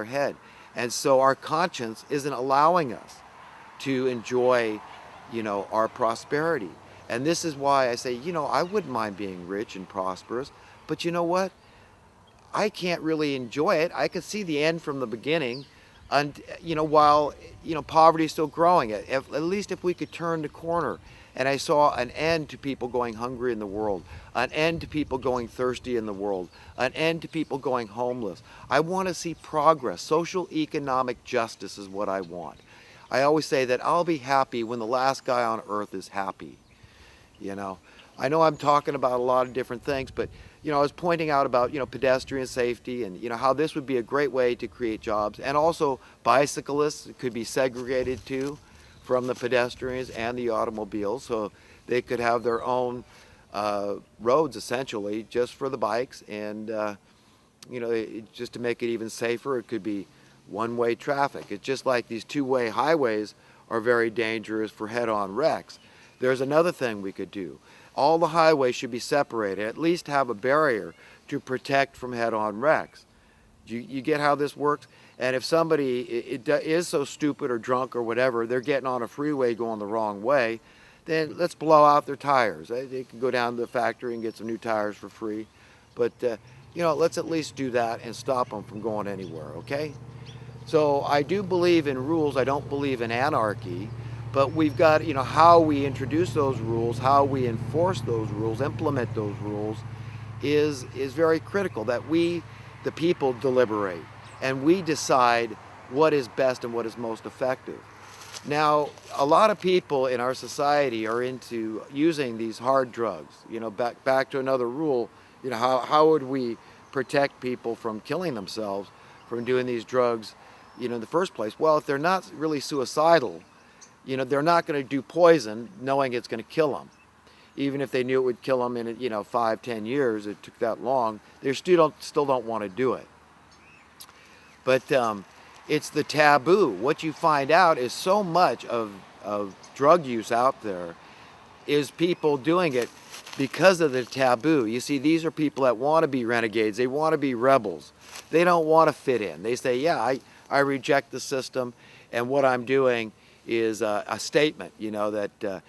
their head. And so our conscience isn't allowing us to enjoy, our prosperity. And this is why I say, I wouldn't mind being rich and prosperous, but you know what? I can't really enjoy it. I could see the end from the beginning, and while poverty is still growing. At least if we could turn the corner, and I saw an end to people going hungry in the world, an end to people going thirsty in the world, an end to people going homeless. I want to see progress. Social economic justice is what I want. I always say that I'll be happy when the last guy on earth is happy. You know, I know I'm talking about a lot of different things, but I was pointing out about pedestrian safety, and how this would be a great way to create jobs, and also bicyclists could be segregated too from the pedestrians and the automobiles, so they could have their own roads essentially just for the bikes, and just to make it even safer, it could be one-way traffic. It's just like these two-way highways are very dangerous for head-on wrecks. There's another thing we could do. All the highways should be separated, at least have a barrier to protect from head-on wrecks. You get how this works? And if somebody is so stupid or drunk or whatever, they're getting on a freeway going the wrong way, then let's blow out their tires. They can go down to the factory and get some new tires for free. But, let's at least do that and stop them from going anywhere, okay? So I do believe in rules. I don't believe in anarchy. But we've got, how we introduce those rules, how we enforce those rules, implement those rules is very critical, that we, the people, deliberate and we decide what is best and what is most effective. Now, a lot of people in our society are into using these hard drugs. Back to another rule, how would we protect people from killing themselves from doing these drugs, in the first place? Well, if they're not really suicidal, they're not going to do poison knowing it's going to kill them. Even if they knew it would kill them in 5-10 years, it took that long, they still don't want to do it. But it's the taboo. What you find out is so much of drug use out there is people doing it because of the taboo. You see, these are people that want to be renegades. They want to be rebels. They don't want to fit in. They say, yeah, I reject the system, and what I'm doing is a statement, that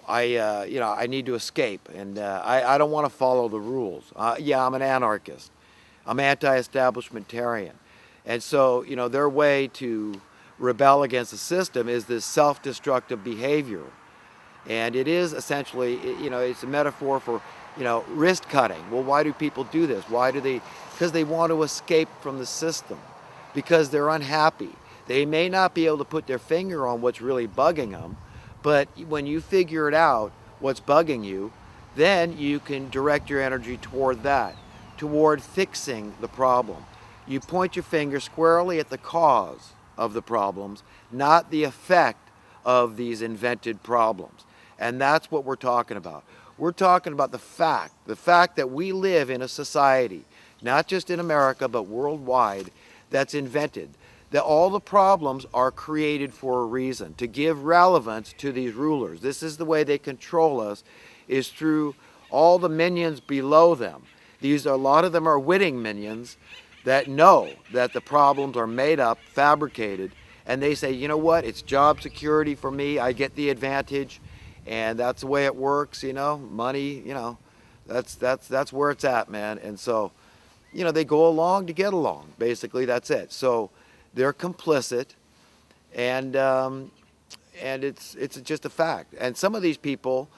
I need to escape, and I don't want to follow the rules. Yeah, I'm an anarchist. I'm anti-establishmentarian. And so, their way to rebel against the system is this self-destructive behavior. And it is essentially, it's a metaphor for, wrist cutting. Well, why do people do this? Why do they? Because they want to escape from the system, because they're unhappy. They may not be able to put their finger on what's really bugging them, but when you figure it out, what's bugging you, then you can direct your energy toward that, toward fixing the problem. You point your finger squarely at the cause of the problems, not the effect of these invented problems. And that's what we're talking about. We're talking about the fact that we live in a society, not just in America, but worldwide, that's invented. That all the problems are created for a reason, to give relevance to these rulers. This is the way they control us, is through all the minions below them. A lot of them are witting minions that know that the problems are made up, fabricated, and they say, you know what, it's job security for me, I get the advantage, and that's the way it works, money, that's where it's at, man. And so, they go along to get along, basically, that's it. So they're complicit, and it's just a fact. And some of these people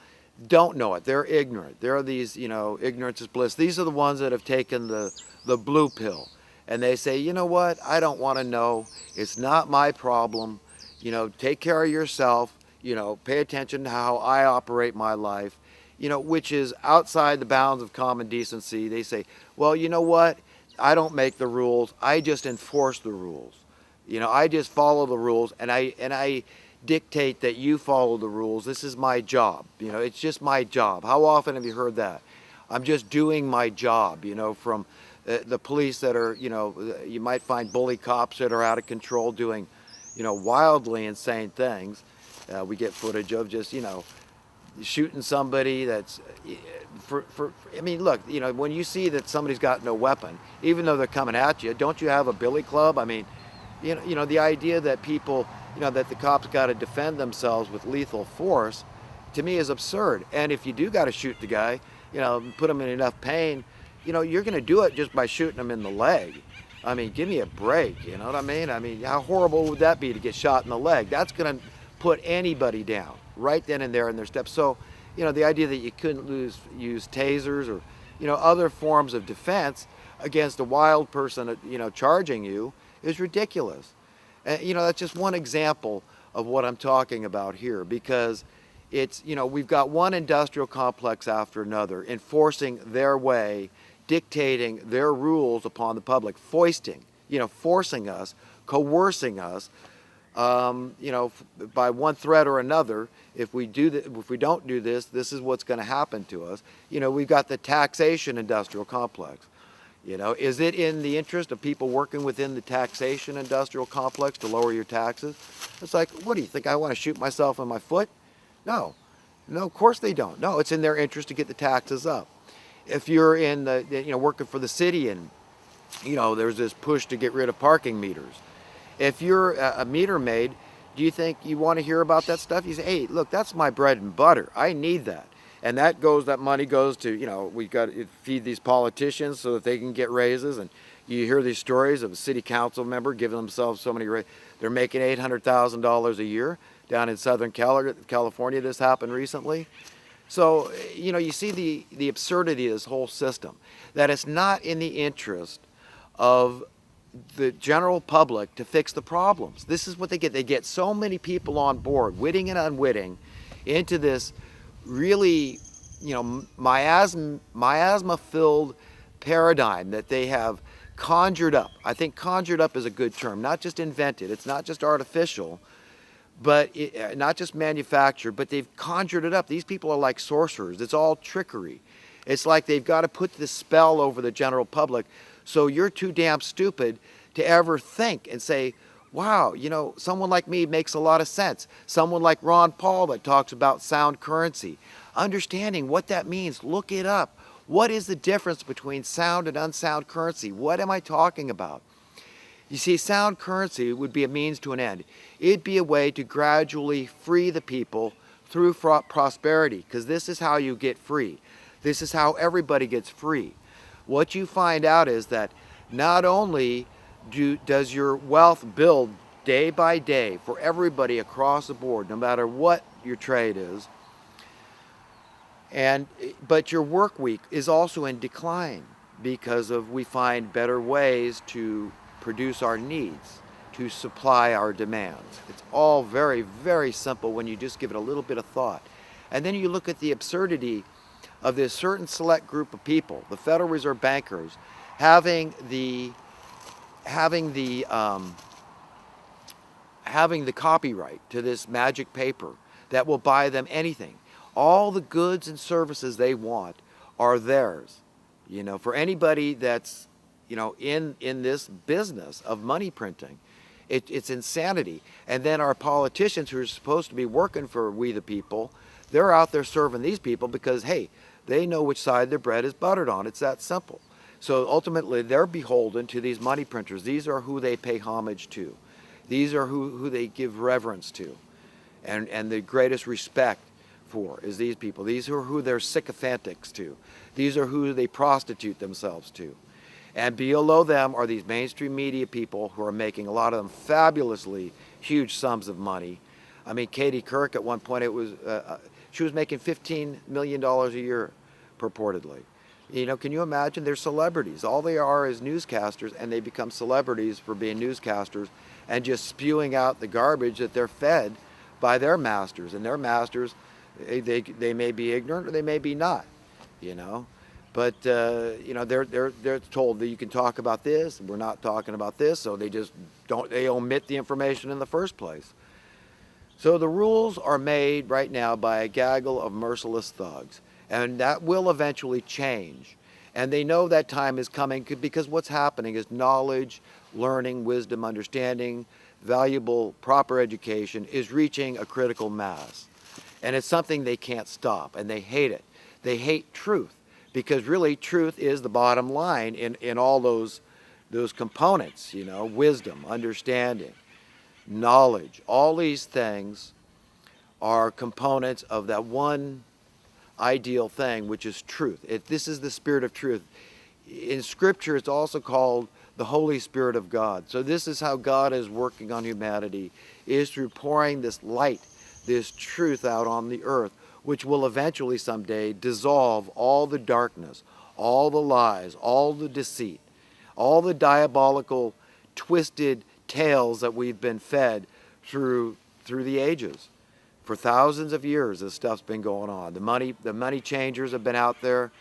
don't know it. They're ignorant. There are these, ignorance is bliss. These are the ones that have taken the blue pill, and they say, you know what? I don't want to know. It's not my problem. Take care of yourself. Pay attention to how I operate my life. Which is outside the bounds of common decency. They say, well, you know what? I don't make the rules. I just enforce the rules. I just follow the rules, and I dictate that you follow the rules. This is my job. It's just my job. How often have you heard that? I'm just doing my job, from the police that are, you might find bully cops that are out of control doing, wildly insane things. We get footage of just, shooting somebody that's I mean, look, when you see that somebody's got no weapon, even though they're coming at you, don't you have a billy club? I mean, the idea that people, that the cops got to defend themselves with lethal force, to me is absurd. And if you do got to shoot the guy, put him in enough pain, you're going to do it just by shooting him in the leg. I mean, give me a break, you know what I mean? I mean, how horrible would that be to get shot in the leg? That's going to put anybody down right then and there in their steps. So, the idea that you couldn't use tasers or, other forms of defense against a wild person, charging you is ridiculous. And, that's just one example of what I'm talking about here, because it's, we've got one industrial complex after another enforcing their way, dictating their rules upon the public, forcing us, coercing us, by one threat or another. If we don't do this, this is what's going to happen to us. We've got the taxation industrial complex. Is it in the interest of people working within the taxation industrial complex to lower your taxes? It's like, what do you think? I want to shoot myself in my foot? No, of course they don't. No, it's in their interest to get the taxes up. If you're in working for the city and, there's this push to get rid of parking meters. If you're a meter maid, do you think you want to hear about that stuff? You say, hey, look, that's my bread and butter. I need that. And that money goes to, we got to feed these politicians so that they can get raises. And you hear these stories of a city council member giving themselves so many raises. They're making $800,000 a year down in Southern California. This happened recently. So, you see the absurdity of this whole system, that it's not in the interest of the general public to fix the problems. This is what they get. They get so many people on board, witting and unwitting, into this really, miasma-filled paradigm that they have conjured up. I think conjured up is a good term, not just invented. It's not just artificial, but not just manufactured, but they've conjured it up. These people are like sorcerers. It's all trickery. It's like they've got to put this spell over the general public, so you're too damn stupid to ever think and say, wow, someone like me makes a lot of sense. Someone like Ron Paul that talks about sound currency. Understanding what that means, look it up. What is the difference between sound and unsound currency? What am I talking about? You see, sound currency would be a means to an end. It'd be a way to gradually free the people through prosperity, because this is how you get free. This is how everybody gets free. What you find out is that not only does your wealth build day by day for everybody across the board, no matter what your trade is, but your work week is also in decline because we find better ways to produce our needs, to supply our demands. It's all very, very simple when you just give it a little bit of thought. And then you look at the absurdity of this certain select group of people, the Federal Reserve bankers, having the copyright to this magic paper that will buy them anything. All the goods and services they want are theirs. For anybody that's, in this business of money printing, it's insanity. And then our politicians who are supposed to be working for we the people, they're out there serving these people because, hey, they know which side their bread is buttered on. It's that simple. So ultimately, they're beholden to these money printers. These are who they pay homage to. These are who they give reverence to. And the greatest respect for is these people. These are who they're sycophantics to. These are who they prostitute themselves to. And below them are these mainstream media people who are making, a lot of them, fabulously huge sums of money. I mean, Katie Couric at one point, she was making $15 million a year, purportedly. Can you imagine? They're celebrities. All they are is newscasters, and they become celebrities for being newscasters and just spewing out the garbage that they're fed by their masters. And their masters, they may be ignorant or they may be not, But, they're told that you can talk about this, and we're not talking about this, so they omit the information in the first place. So the rules are made right now by a gaggle of merciless thugs, and that will eventually change. And they know that time is coming because what's happening is knowledge, learning, wisdom, understanding, valuable, proper education is reaching a critical mass. And it's something they can't stop, and they hate it. They hate truth because really truth is the bottom line in all those components, you know, wisdom, understanding, knowledge. All these things are components of that one ideal thing, which is truth. This is the spirit of truth. In Scripture, it's also called the Holy Spirit of God. So this is how God is working on humanity, is through pouring this light, this truth out on the earth, which will eventually someday dissolve all the darkness, all the lies, all the deceit, all the diabolical, twisted tales that we've been fed through the ages. For thousands of years, this stuff's been going on. The money changers have been out there,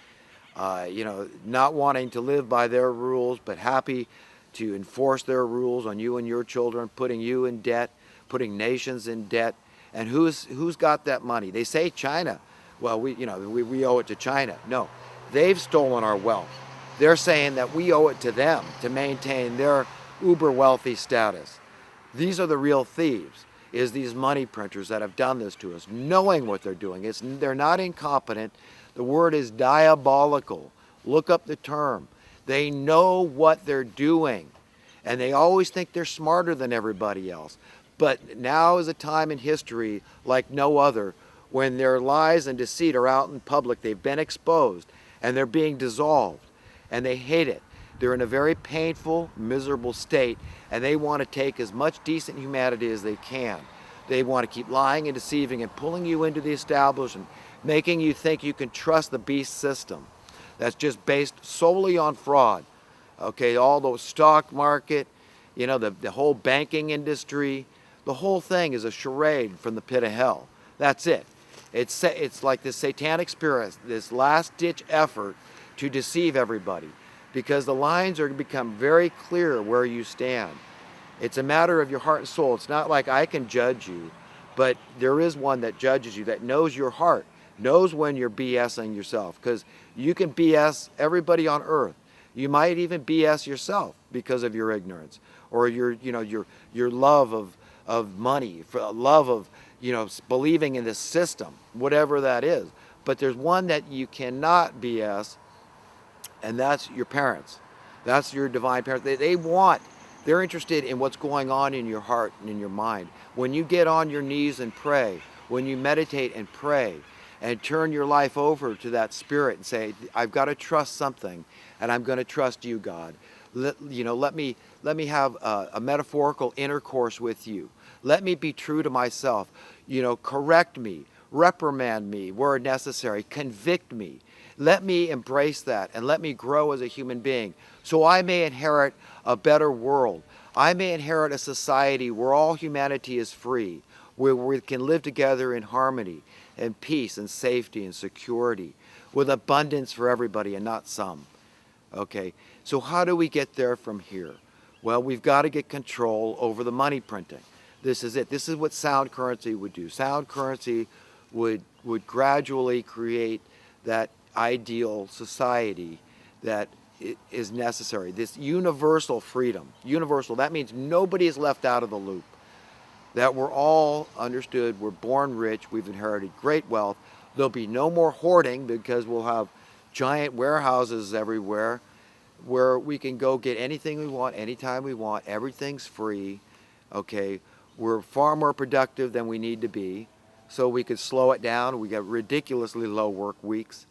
you know, not wanting to live by their rules, but happy to enforce their rules on you and your children, putting you in debt, putting nations in debt. And who's got that money? They say China. Well, we owe it to China. No, they've stolen our wealth. They're saying that we owe it to them to maintain their uber wealthy status. These are the real thieves, is these money printers that have done this to us, knowing what they're doing. They're not incompetent. The word is diabolical. Look up the term. They know what they're doing, and they always think they're smarter than everybody else. But now is a time in history like no other when their lies and deceit are out in public. They've been exposed, and they're being dissolved, and they hate it. They're in a very painful, miserable state, and they want to take as much decent humanity as they can. They want to keep lying and deceiving and pulling you into the establishment, making you think you can trust the beast system that's just based solely on fraud. Okay, all the stock market, you know, the whole banking industry, the whole thing is a charade from the pit of hell. That's it. It's like this satanic spirit, this last-ditch effort to deceive everybody, because the lines are become very clear where you stand. It's a matter of your heart and soul. It's not like I can judge you, but there is one that judges you, that knows your heart, knows when you're BSing yourself, because you can BS everybody on earth. You might even BS yourself because of your ignorance, or your love of money, for love of, believing in this system, whatever that is. But there's one that you cannot BS, and that's your parents. That's your divine parents. They're interested in what's going on in your heart and in your mind. When you get on your knees and pray, when you meditate and pray, and turn your life over to that spirit and say, I've got to trust something, and I'm going to trust you, God. Let me have a metaphorical intercourse with you. Let me be true to myself. Correct me, reprimand me where necessary, convict me. Let me embrace that and let me grow as a human being so I may inherit a better world. I may inherit a society where all humanity is free, where we can live together in harmony and peace and safety and security with abundance for everybody and not some. Okay, so how do we get there from here? Well, we've got to get control over the money printing. This is it. This is what sound currency would do. Sound currency would gradually create that ideal society that is necessary. This universal freedom. Universal, that means nobody is left out of the loop. That we're all understood, we're born rich, we've inherited great wealth. There'll be no more hoarding because we'll have giant warehouses everywhere where we can go get anything we want, anytime we want. Everything's free, okay? We're far more productive than we need to be, so we could slow it down. We got ridiculously low work weeks,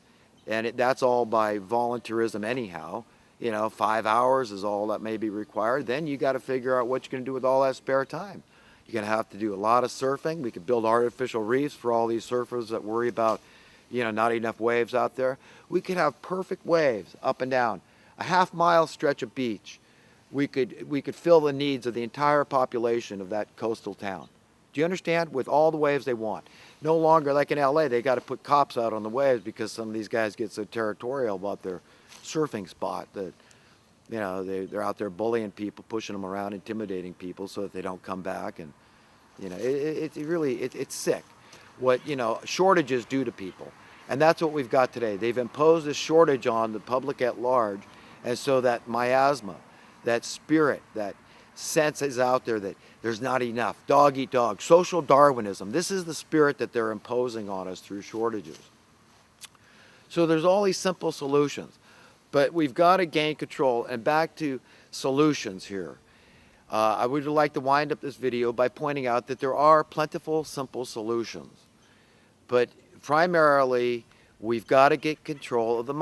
and that's all by volunteerism anyhow. 5 hours is all that may be required. Then you got to figure out what you're going to do with all that spare time. You're going to have to do a lot of surfing. We could build artificial reefs for all these surfers that worry about, not enough waves out there. We could have perfect waves up and down. A half-mile stretch of beach. We could fill the needs of the entire population of that coastal town. Do you understand? With all the waves they want. No longer, like in LA, they got to put cops out on the waves because some of these guys get so territorial about their surfing spot that, they're out there bullying people, pushing them around, intimidating people so that they don't come back. And, it's sick what, shortages do to people. And that's what we've got today. They've imposed a shortage on the public at large. And so that miasma, that spirit, that sense is out there that there's not enough. Dog eat dog. Social Darwinism. This is the spirit that they're imposing on us through shortages. So there's all these simple solutions, but we've got to gain control. And back to solutions here. I would like to wind up this video by pointing out that there are plentiful, simple solutions. But primarily, we've got to get control of the